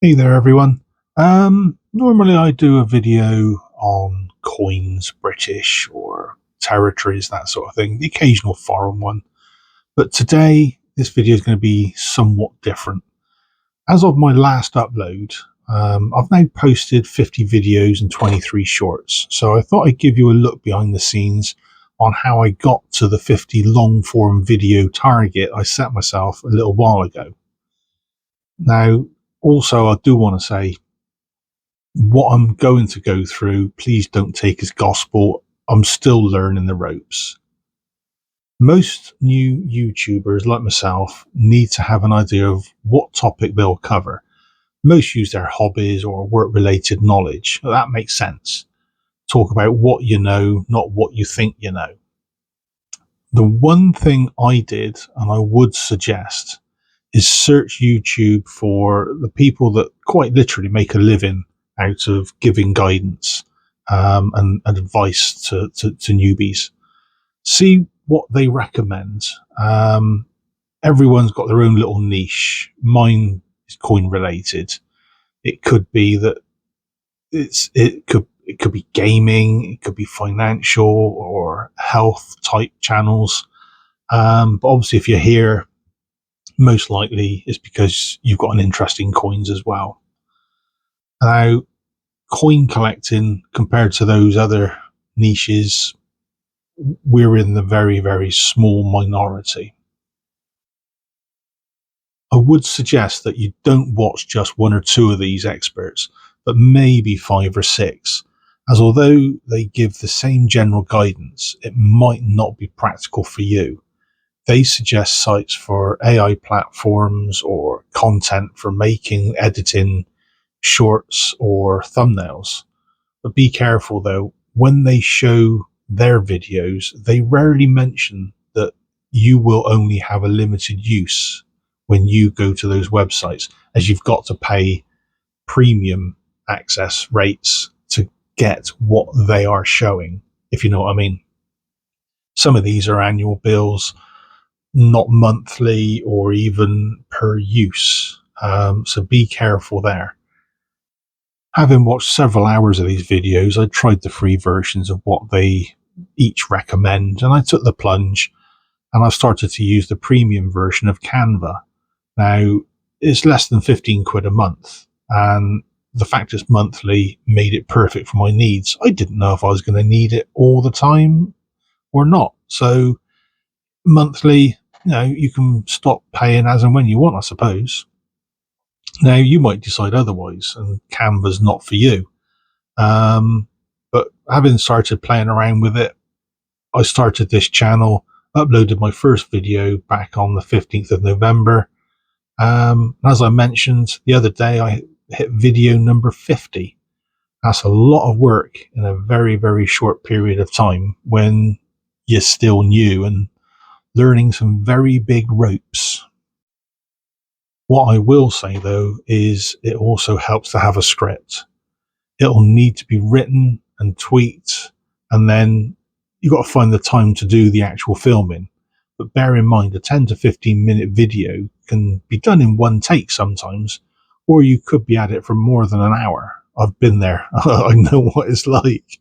Hey there, everyone. Normally I do a video on coins, British or territories, that sort of thing, the occasional foreign one. But today, this video is going to be somewhat different. As of my last upload, I've now posted 50 videos and 23 shorts. So I thought I'd give you a look behind the scenes on how I got to the 50 long form video target I set myself a little while ago. Now, also, I do want to say, what I'm going to go through, please don't take as gospel. I'm still learning the ropes. Most new YouTubers like myself need to have an idea of what topic they'll cover. Most use their hobbies or work related knowledge. That makes sense. Talk about what you know, not what you think you know. The one thing I did, and I would suggest, is search YouTube for the people that quite literally make a living out of giving guidance and advice to newbies. See what they recommend. Everyone's got their own little niche. Mine is coin related. It could be that it could be gaming, it could be financial or health type channels. But obviously, if you're here, most likely is because you've got an interest in coins as well. Now, coin collecting compared to those other niches, we're in the very, very small minority. I would suggest that you don't watch just one or two of these experts, but maybe five or six, as although they give the same general guidance, it might not be practical for you. They suggest sites for AI platforms or content for making, editing shorts or thumbnails. But be careful though, when they show their videos, they rarely mention that you will only have a limited use when you go to those websites, as you've got to pay premium access rates to get what they are showing, if you know what I mean. Some of these are annual bills, not monthly or even per use. So be careful there. Having watched several hours of these videos, I tried the free versions of what they each recommend, and I took the plunge and I started to use the premium version of Canva. Now, it's less than 15 quid a month, and the fact it's monthly made it perfect for my needs. I didn't know if I was going to need it all the time or not. So, monthly, you can stop paying as and when you want, I suppose. Now, you might decide otherwise, and Canva's not for you. But having started playing around with it, I started this channel, uploaded my first video back on the 15th of November. As I mentioned the other day, I hit video number 50. That's a lot of work in a very, very short period of time when you're still new and learning some very big ropes. What I will say though is it also helps to have a script. It'll need to be written and tweaked, and then you've got to find the time to do the actual filming. But bear in mind, a 10 to 15 minute video can be done in one take sometimes, or you could be at it for more than an hour. I've been there. I know what it's like.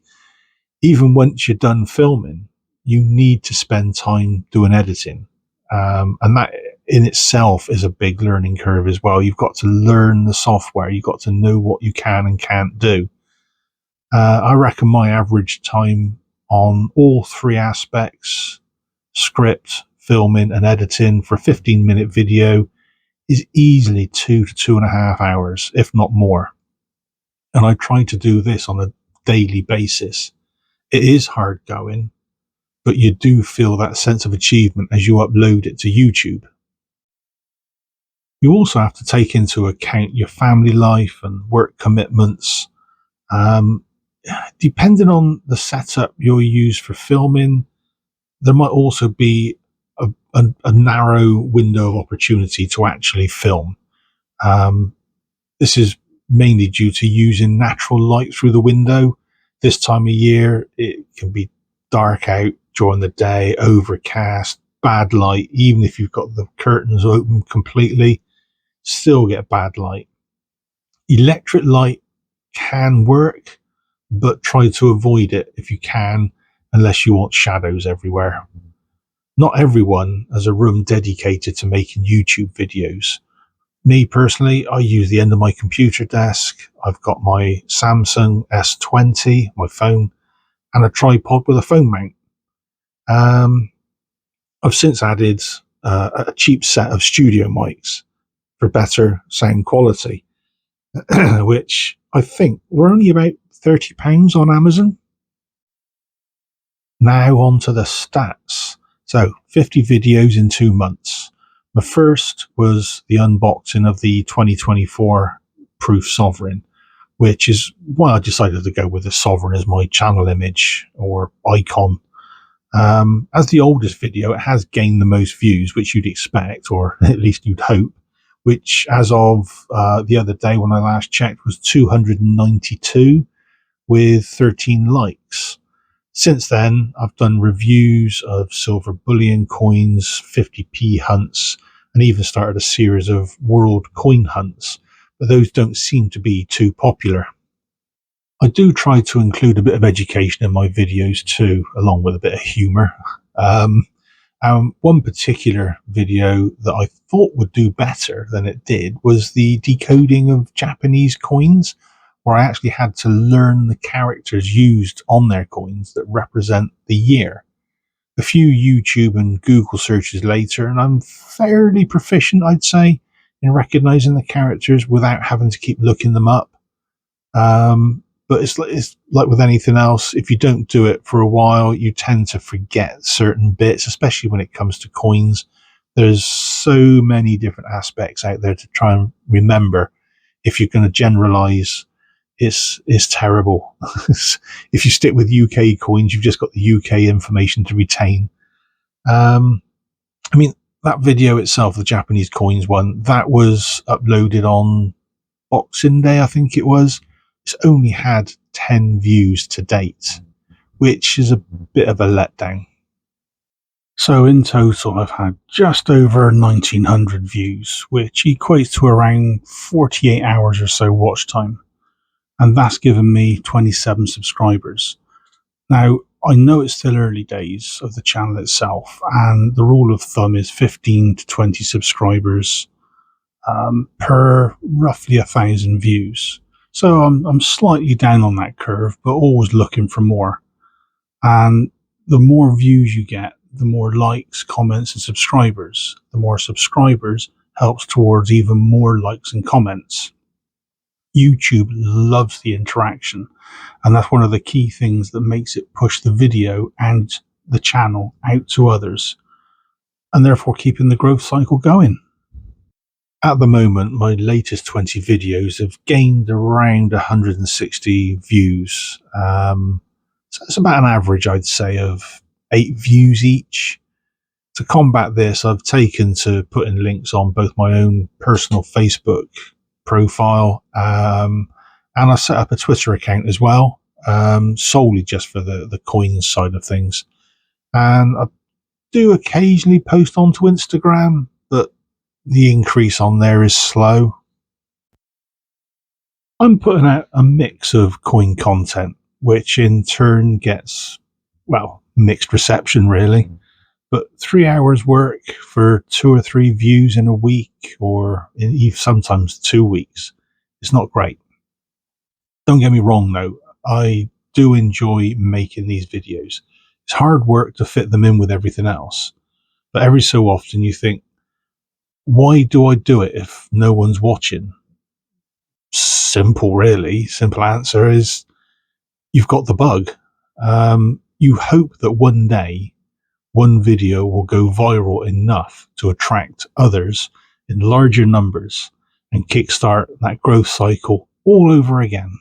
Even once you're done filming, you need to spend time doing editing. And that in itself is a big learning curve as well. You've got to learn the software. You've got to know what you can and can't do. I reckon my average time on all three aspects, script, filming and editing, for a 15-minute video is easily 2 to 2.5 hours, if not more. And I try to do this on a daily basis. It is hard going, but you do feel that sense of achievement as you upload it to YouTube. You also have to take into account your family life and work commitments. Depending on the setup you'll use for filming, there might also be a narrow window of opportunity to actually film. This is mainly due to using natural light through the window. This time of year, it can be dark out during the day, overcast, bad light. Even if you've got the curtains open completely, still get bad light. Electric light can work, but try to avoid it if you can, unless you want shadows everywhere. Not everyone has a room dedicated to making YouTube videos. Me personally, I use the end of my computer desk. I've got my Samsung S20, my phone, and a tripod with a phone mount. I've since added a cheap set of studio mics for better sound quality, which I think were only about £30 on Amazon. Now on to the stats. So 50 videos in 2 months. The first was the unboxing of the 2024 Proof Sovereign, which is why I decided to go with the Sovereign as my channel image or icon. As the oldest video, it has gained the most views, which you'd expect, or at least you'd hope, which as of the other day when I last checked was 292 with 13 likes. Since then, I've done reviews of silver bullion coins, 50p hunts, and even started a series of world coin hunts, but those don't seem to be too popular. I do try to include a bit of education in my videos too, along with a bit of humour. One particular video that I thought would do better than it did was the decoding of Japanese coins, where I actually had to learn the characters used on their coins that represent the year. A few YouTube and Google searches later, and I'm fairly proficient, I'd say, in recognizing the characters without having to keep looking them up. But it's like with anything else, if you don't do it for a while, you tend to forget certain bits, especially when it comes to coins. There's so many different aspects out there to try and remember. If you're going to generalize, it's terrible. If you stick with UK coins, you've just got the UK information to retain. I mean, that video itself, the Japanese coins one, that was uploaded on Boxing Day, I think it was. It's only had 10 views to date, which is a bit of a letdown. So in total, I've had just over 1900 views, which equates to around 48 hours or so watch time. And that's given me 27 subscribers. Now, I know it's still early days of the channel itself, and the rule of thumb is 15 to 20 subscribers per roughly 1,000 views. So I'm slightly down on that curve, but always looking for more. And the more views you get, the more likes, comments, and subscribers. The more subscribers helps towards even more likes and comments. YouTube loves the interaction, and that's one of the key things that makes it push the video and the channel out to others, and therefore keeping the growth cycle going. At the moment, my latest 20 videos have gained around 160 views. So it's about an average, I'd say, of 8 views each. To combat this, I've taken to putting links on both my own personal Facebook profile, and I set up a Twitter account as well, solely just for the coins side of things. And I do occasionally post onto Instagram, but the increase on there is slow. I'm putting out a mix of coin content, which in turn gets, well, mixed reception really. But 3 hours work for 2 or 3 views in a week, or sometimes 2 weeks, it's not great. Don't get me wrong though, I do enjoy making these videos. It's hard work to fit them in with everything else, but every so often you think, why do I do it if no one's watching? Simple, really. Simple answer is you've got the bug. You hope that one day one video will go viral enough to attract others in larger numbers and kickstart that growth cycle all over again.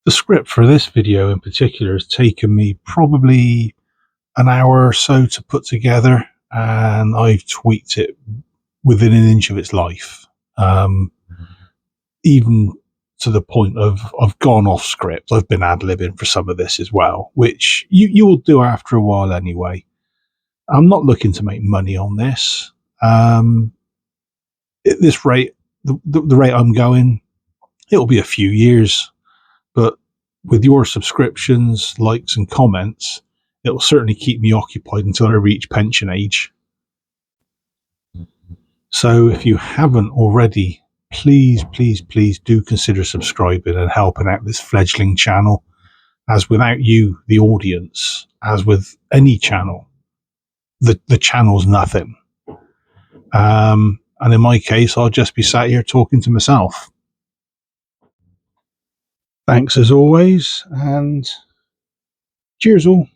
The script for this video in particular has taken me probably an hour or so to put together, and I've tweaked it within an inch of its life. Even to the point of I've gone off script. I've been ad-libbing for some of this as well, which you will do after a while anyway. I'm not looking to make money on this. At this rate, the rate I'm going, it'll be a few years, but with your subscriptions, likes, and comments, it will certainly keep me occupied until I reach pension age. So if you haven't already, please, please, please do consider subscribing and helping out this fledgling channel, as without you, the audience, as with any channel, the channel's nothing. And in my case, I'll just be sat here talking to myself. Thanks as always, and cheers all.